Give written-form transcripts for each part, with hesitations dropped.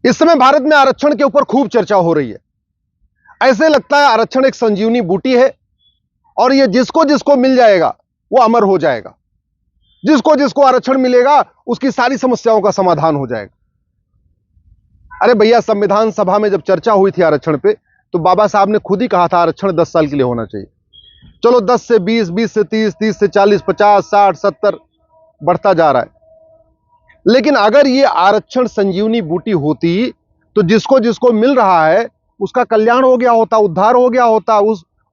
इस समय भारत में आरक्षण के ऊपर खूब चर्चा हो रही है। ऐसे लगता है आरक्षण एक संजीवनी बूटी है और ये जिसको जिसको मिल जाएगा वो अमर हो जाएगा। जिसको जिसको आरक्षण मिलेगा उसकी सारी समस्याओं का समाधान हो जाएगा। अरे भैया, संविधान सभा में जब चर्चा हुई थी आरक्षण पे, तो बाबा साहब ने खुद ही कहा था आरक्षण 10 साल के लिए होना चाहिए। चलो 10 से 20, 20 से 30, 30 से 40, 50, 60, 70 बढ़ता जा रहा है। लेकिन अगर ये आरक्षण संजीवनी बूटी होती तो जिसको जिसको मिल रहा है उसका कल्याण हो गया होता, उद्धार हो गया होता,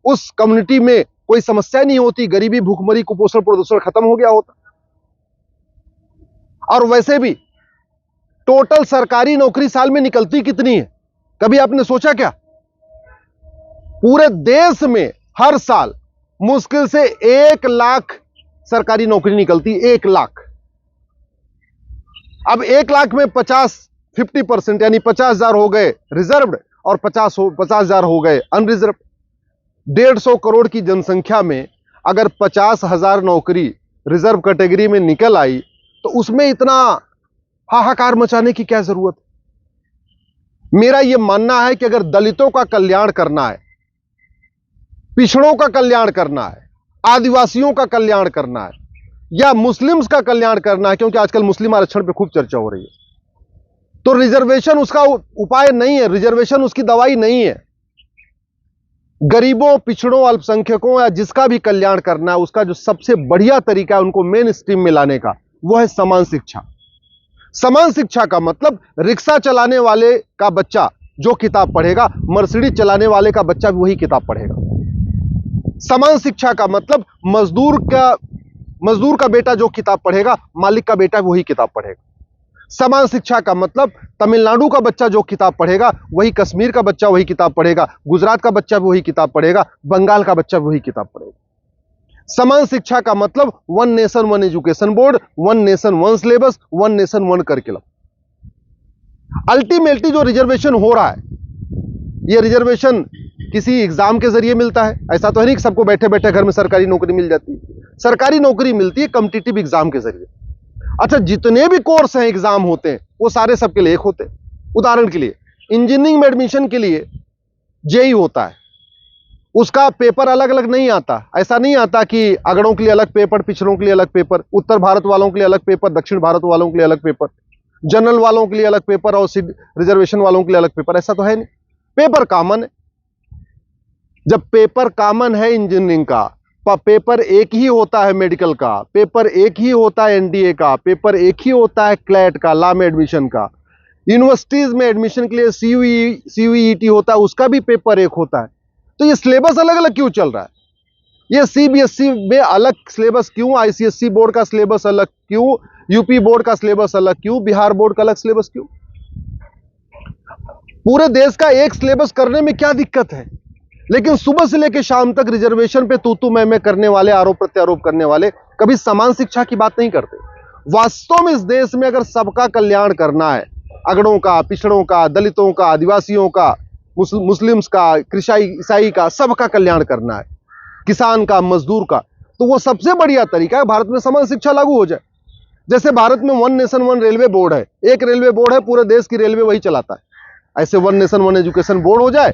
उस कम्युनिटी में कोई समस्या नहीं होती, गरीबी, भूखमरी, कुपोषण, प्रदूषण खत्म हो गया होता। और वैसे भी टोटल सरकारी नौकरी साल में निकलती कितनी है, कभी आपने सोचा क्या? पूरे देश में हर साल मुश्किल से 1 लाख सरकारी नौकरी निकलती, 1 लाख। अब 1 लाख में 50% यानी 50,000 हो गए रिजर्व्ड और 50,000 हो गए अनरिजर्व्ड। 150 करोड़ की जनसंख्या में अगर 50,000 नौकरी रिजर्व कैटेगरी में निकल आई तो उसमें इतना हाहाकार मचाने की क्या जरूरत है? मेरा यह मानना है कि अगर दलितों का कल्याण करना है, पिछड़ों का कल्याण करना है, आदिवासियों का कल्याण करना है या मुस्लिम्स का कल्याण करना है, क्योंकि आजकल मुस्लिम आरक्षण पे खूब चर्चा हो रही है, तो रिजर्वेशन उसका उपाय नहीं है, रिजर्वेशन उसकी दवाई नहीं है। गरीबों, पिछड़ों, अल्पसंख्यकों या जिसका भी कल्याण करना है उसका जो सबसे बढ़िया तरीका है उनको मेन स्ट्रीम में लाने का, वो है समान शिक्षा। समान शिक्षा का मतलब रिक्शा चलाने वाले का बच्चा जो किताब पढ़ेगा, मर्सिडीज चलाने वाले का बच्चा भी वही किताब पढ़ेगा। समान शिक्षा का मतलब मजदूर का बेटा जो किताब पढ़ेगा, मालिक का बेटा वही किताब पढ़ेगा। समान शिक्षा का मतलब तमिलनाडु का बच्चा जो किताब पढ़ेगा वही कश्मीर का बच्चा वही किताब पढ़ेगा, गुजरात का बच्चा भी वही किताब पढ़ेगा, बंगाल का बच्चा भी वही किताब पढ़ेगा। समान शिक्षा का मतलब 1 nation 1 education board, 1 nation 1 syllabus, 1 nation 1 curriculum. Ultimately जो रिजर्वेशन हो रहा है, यह रिजर्वेशन किसी एग्जाम के जरिए मिलता है। ऐसा तो है नहीं कि सबको बैठे बैठे घर में सरकारी नौकरी मिल जाती है। सरकारी नौकरी मिलती है कॉम्पिटिटिव एग्जाम के जरिए। अच्छा, जितने भी कोर्स हैं, एग्जाम होते हैं, वो सारे सबके लिए एक होते हैं। उदाहरण के लिए इंजीनियरिंग में एडमिशन के लिए जेई होता है, उसका पेपर अलग अलग नहीं आता। ऐसा नहीं आता कि अगड़ों के लिए अलग पेपर, पिछड़ों के लिए अलग पेपर, उत्तर भारत वालों के लिए अलग पेपर, दक्षिण भारत वालों के लिए अलग पेपर, जनरल वालों के लिए अलग पेपर और रिजर्वेशन वालों के लिए अलग पेपर। ऐसा तो है नहीं, पेपर कॉमन है। जब पेपर कॉमन है इंजीनियरिंग का, पेपर एक ही होता है मेडिकल का, पेपर एक ही होता है एनडीए का, पेपर एक ही होता है क्लैट का, लॉ में एडमिशन का, यूनिवर्सिटीज में एडमिशन के लिए सीयूईटी होता है, उसका भी पेपर एक होता है। तो ये सिलेबस अलग अलग क्यों चल रहा है? ये सीबीएसई में अलग सिलेबस क्यों, आईसीएसई बोर्ड का सिलेबस अलग क्यों, यूपी बोर्ड का सिलेबस अलग क्यों, बिहार बोर्ड का अलग सिलेबस क्यों? पूरे देश का एक सिलेबस करने में क्या दिक्कत है? लेकिन सुबह से लेकर शाम तक रिजर्वेशन पे तू मैं करने वाले, आरोप प्रत्यारोप करने वाले कभी समान शिक्षा की बात नहीं करते। वास्तव में इस देश में अगर सबका कल्याण करना है, अगड़ों का, पिछड़ों का, दलितों का, आदिवासियों का, मुस्लिम्स का, कृषि ईसाई का, सबका कल्याण करना है, किसान का, मजदूर का, तो वो सबसे बढ़िया तरीका है भारत में समान शिक्षा लागू हो जाए। जैसे भारत में 1 नेशन 1 रेलवे बोर्ड है, एक रेलवे बोर्ड है, पूरे देश की रेलवे वही चलाता है। ऐसे 1 नेशन 1 एजुकेशन बोर्ड हो जाए,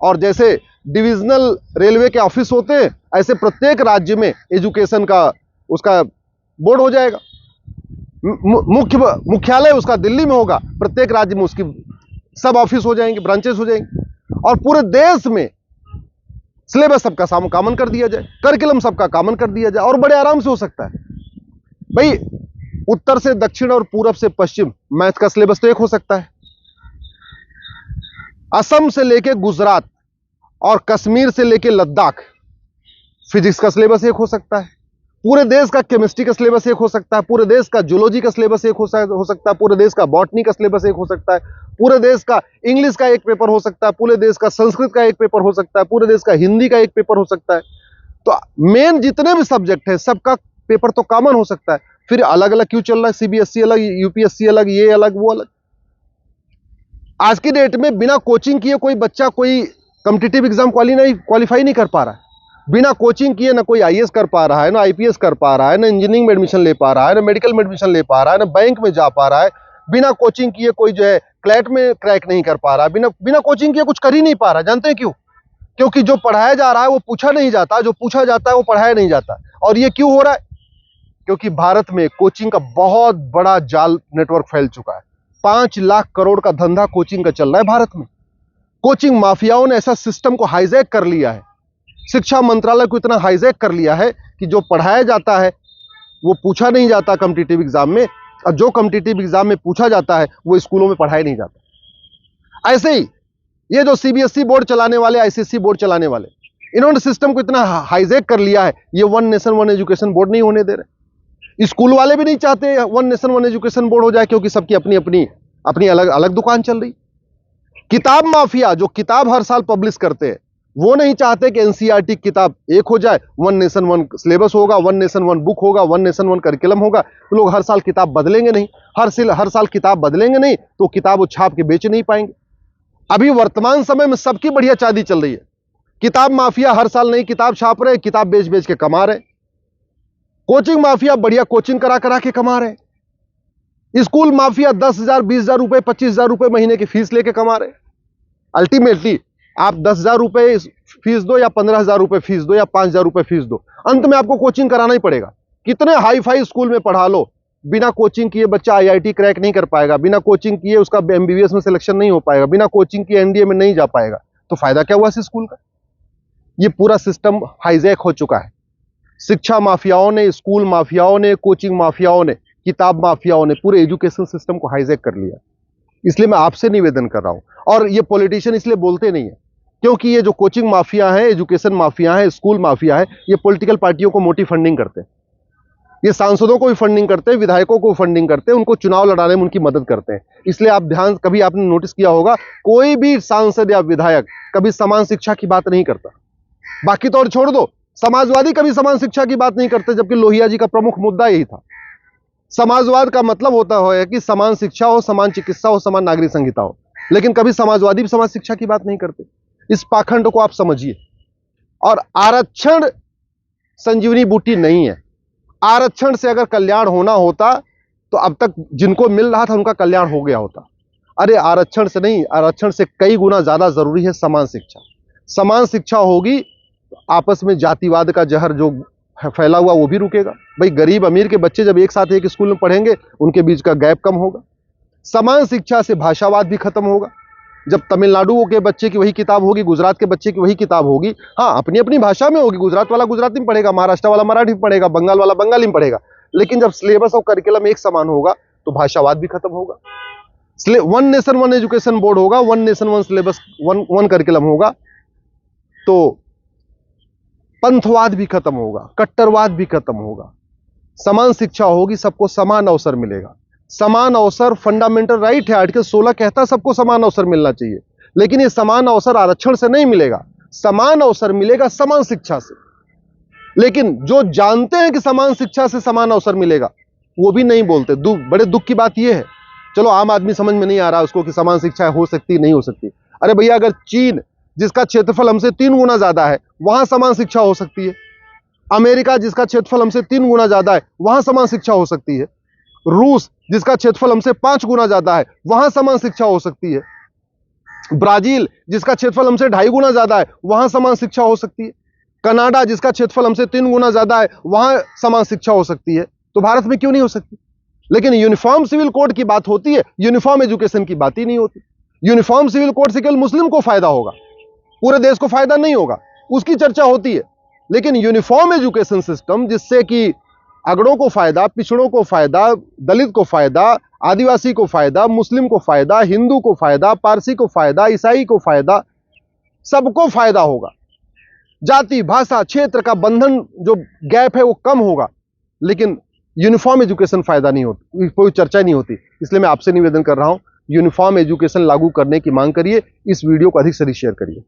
और जैसे डिविजनल रेलवे के ऑफिस होते हैं, ऐसे प्रत्येक राज्य में एजुकेशन का उसका बोर्ड हो जाएगा। मुख्यालय उसका दिल्ली में होगा, प्रत्येक राज्य में उसकी सब ऑफिस हो जाएंगे, ब्रांचेस हो जाएंगे, और पूरे देश में सिलेबस सबका कॉमन कर दिया जाए, करिकुलम सबका कॉमन कर दिया जाए, और बड़े आराम से हो सकता है। भाई, उत्तर से दक्षिण और पूरब से पश्चिम मैथ का सिलेबस तो एक हो सकता है। असम से लेके गुजरात और कश्मीर से लेके लद्दाख फिजिक्स का सिलेबस एक हो सकता है। पूरे देश का केमिस्ट्री का सिलेबस एक हो सकता है, पूरे देश का जूलॉजी का सिलेबस एक हो सकता है, पूरे देश का बॉटनी का सिलेबस एक हो सकता है, पूरे देश का इंग्लिश का एक पेपर हो सकता है, पूरे देश का संस्कृत का एक पेपर हो सकता है, पूरे देश का हिंदी का एक पेपर हो सकता है। तो मेन जितने भी सब्जेक्ट है सबका पेपर तो कॉमन हो सकता है। फिर अलग अलग क्यों चल रहा है? सीबीएसई अलग, यूपीएससी अलग, ये अलग, वो अलग। आज की डेट में बिना कोचिंग किए कोई बच्चा कोई कॉम्पिटिटिव एग्जाम क्वालिफाई नहीं कर पा रहा है। बिना कोचिंग किए ना कोई आईएएस कर पा रहा है, ना आईपीएस कर पा रहा है, ना इंजीनियरिंग में एडमिशन ले पा रहा है, ना मेडिकल में एडमिशन ले पा रहा है, ना बैंक में जा पा रहा है, बिना कोचिंग किए कोई जो है क्लैट में क्रैक नहीं कर पा रहा, बिना कोचिंग किए कुछ कर ही नहीं पा रहा। जानते हैं क्यों? क्योंकि जो पढ़ाया जा रहा है वो पूछा नहीं जाता, जो पूछा जाता है वो पढ़ाया नहीं जाता। और ये क्यों हो रहा है? क्योंकि भारत में कोचिंग का बहुत बड़ा जाल नेटवर्क फैल चुका है। 5 लाख करोड़ का धंधा कोचिंग का चल रहा है भारत में। कोचिंग माफियाओं ने ऐसा सिस्टम को हाईजैक कर लिया है, शिक्षा मंत्रालय को इतना हाईजैक कर लिया है कि जो पढ़ाया जाता है वो पूछा नहीं जाता कॉम्पिटिटिव एग्जाम में, और जो कॉम्पिटिटिव एग्जाम में पूछा जाता है वो स्कूलों में पढ़ाया नहीं जाता। ऐसे ही ये जो सीबीएसई बोर्ड चलाने वाले, आईसीएसई बोर्ड चलाने वाले, इन्होंने सिस्टम को इतना हाईजैक कर लिया है, ये one nation one education board नहीं होने दे रहे। स्कूल वाले भी नहीं चाहते one nation one education board हो जाए, क्योंकि सबकी अपनी अपनी अपनी अलग अलग दुकान चल रही। किताब माफिया जो किताब हर साल पब्लिश करते हैं, वो नहीं चाहते कि एनसीईआरटी किताब एक हो जाए, वन नेशन वन सिलेबस होगा, वन नेशन वन बुक होगा, वन नेशन वन करिकुलम होगा। तो लोग हर साल किताब बदलेंगे नहीं, हर साल किताब बदलेंगे नहीं तो किताब वो छाप के बेच नहीं पाएंगे। अभी वर्तमान समय में सबकी बढ़िया चांदी चल रही है। किताब माफिया हर साल नई किताब छाप रहे, किताब बेच बेच के कमा रहे। कोचिंग माफिया बढ़िया कोचिंग करा करा के कमा रहे। स्कूल माफिया 10,000, 20,000 रुपए, 25,000 रुपए महीने की फीस लेके कमा रहे। अल्टीमेटली आप 10,000 रुपए फीस दो या 15,000 रुपए फीस दो या 5,000 रुपए फीस दो, अंत में आपको कोचिंग कराना ही पड़ेगा। कितने हाई फाई स्कूल में पढ़ा लो, बिना कोचिंग किए बच्चा आईआईटी क्रैक नहीं कर पाएगा, बिना कोचिंग किए उसका एमबीबीएस में सिलेक्शन नहीं हो पाएगा, बिना कोचिंग किए एनडीए में नहीं जा पाएगा। तो फायदा क्या हुआ इस स्कूल का? ये पूरा सिस्टम हाईजैक हो चुका है। शिक्षा माफियाओं ने, स्कूल माफियाओं ने, कोचिंग माफियाओं ने, किताब माफियाओं ने पूरे एजुकेशन सिस्टम को हाईजैक कर लिया। इसलिए मैं आपसे निवेदन कर रहा हूं, और ये पॉलिटिशियन इसलिए बोलते नहीं है क्योंकि ये जो कोचिंग माफिया है, एजुकेशन माफिया है, स्कूल माफिया है, ये पॉलिटिकल पार्टियों को मोटी फंडिंग करते हैं। ये सांसदों को भी फंडिंग करते हैं, विधायकों को फंडिंग करते हैं, उनको चुनाव लड़ाने में उनकी मदद करते हैं। इसलिए आप ध्यान, कभी आपने नोटिस किया होगा, कोई भी सांसद या विधायक कभी समान शिक्षा की बात नहीं करता। बाकी तो और छोड़ दो, समाजवादी कभी समान शिक्षा की बात नहीं करते, जबकि लोहिया जी का प्रमुख मुद्दा यही था। समाजवाद का मतलब होता है कि समान शिक्षा हो, समान चिकित्सा हो, समान नागरिक संहिता हो, लेकिन कभी समाजवादी भी समाज शिक्षा की बात नहीं करते। इस पाखंड को आप समझिए। और आरक्षण संजीवनी बूटी नहीं है। आरक्षण से अगर कल्याण होना होता तो अब तक जिनको मिल रहा था उनका कल्याण हो गया होता। अरे आरक्षण से नहीं, आरक्षण से कई गुना ज्यादा जरूरी है समान शिक्षा। समान शिक्षा होगी तो आपस में जातिवाद का जहर जो फैला हुआ वो भी रुकेगा। भाई गरीब अमीर के बच्चे जब एक साथ एक स्कूल में पढ़ेंगे, उनके बीच का गैप कम होगा। समान शिक्षा से भाषावाद भी खत्म होगा। जब तमिलनाडु के बच्चे की वही किताब होगी, गुजरात के बच्चे की वही किताब होगी, हाँ अपनी अपनी भाषा में होगी, गुजरात वाला गुजराती में पढ़ेगा, महाराष्ट्र वाला मराठी में पढ़ेगा, बंगाल वाला बंगाली में पढ़ेगा, लेकिन जब सिलेबस और करिकुलम एक समान होगा तो भाषावाद भी खत्म होगा। One nation one education board होगा, one nation one syllabus, one curriculum होगा, तो पंथवाद भी खत्म होगा, कट्टरवाद भी खत्म होगा। समान शिक्षा होगी, सबको समान अवसर मिलेगा। समान अवसर फंडामेंटल राइट है, आर्टिकल 16 कहता है सबको समान अवसर मिलना चाहिए, लेकिन ये समान अवसर आरक्षण से नहीं मिलेगा, समान अवसर मिलेगा समान शिक्षा से। लेकिन जो जानते हैं कि समान शिक्षा से समान अवसर मिलेगा, वो भी नहीं बोलते। बड़े दुख की बात यह है। चलो आम आदमी समझ में नहीं आ रहा उसको कि समान शिक्षा हो सकती नहीं हो सकती। अरे भैया, अगर चीन जिसका क्षेत्रफल हमसे 3 गुना ज्यादा है, वहां समान शिक्षा हो सकती है। अमेरिका जिसका क्षेत्रफल हमसे 3 गुना ज्यादा है, वहां समान शिक्षा हो सकती है। रूस जिसका क्षेत्रफल हमसे 5 गुना ज्यादा है, वहां समान शिक्षा हो सकती है। ब्राजील जिसका क्षेत्रफल हमसे 2.5 गुना ज्यादा है, वहां समान शिक्षा हो सकती है। कनाडा जिसका क्षेत्रफल हमसे 3 गुना ज्यादा है, वहां समान शिक्षा हो सकती है। तो भारत में क्यों नहीं हो सकती? लेकिन यूनिफॉर्म सिविल कोड की बात होती है, यूनिफॉर्म एजुकेशन की बात ही नहीं होती। यूनिफॉर्म सिविल कोड से केवल मुस्लिम को फायदा होगा, पूरे देश को फायदा नहीं होगा, उसकी चर्चा होती है। लेकिन यूनिफॉर्म एजुकेशन सिस्टम जिससे कि अगड़ों को फायदा, पिछड़ों को फायदा, दलित को फायदा, आदिवासी को फायदा, मुस्लिम को फायदा, हिंदू को फायदा, पारसी को फायदा, ईसाई को फायदा, सबको फायदा होगा। जाति, भाषा, क्षेत्र का बंधन जो गैप है वो कम होगा, लेकिन यूनिफॉर्म एजुकेशन फायदा नहीं होती, कोई चर्चा नहीं होती। इसलिए मैं आपसे निवेदन कर रहा हूं, यूनिफॉर्म एजुकेशन लागू करने की मांग करिए। इस वीडियो को अधिक से अधिक शेयर करिए।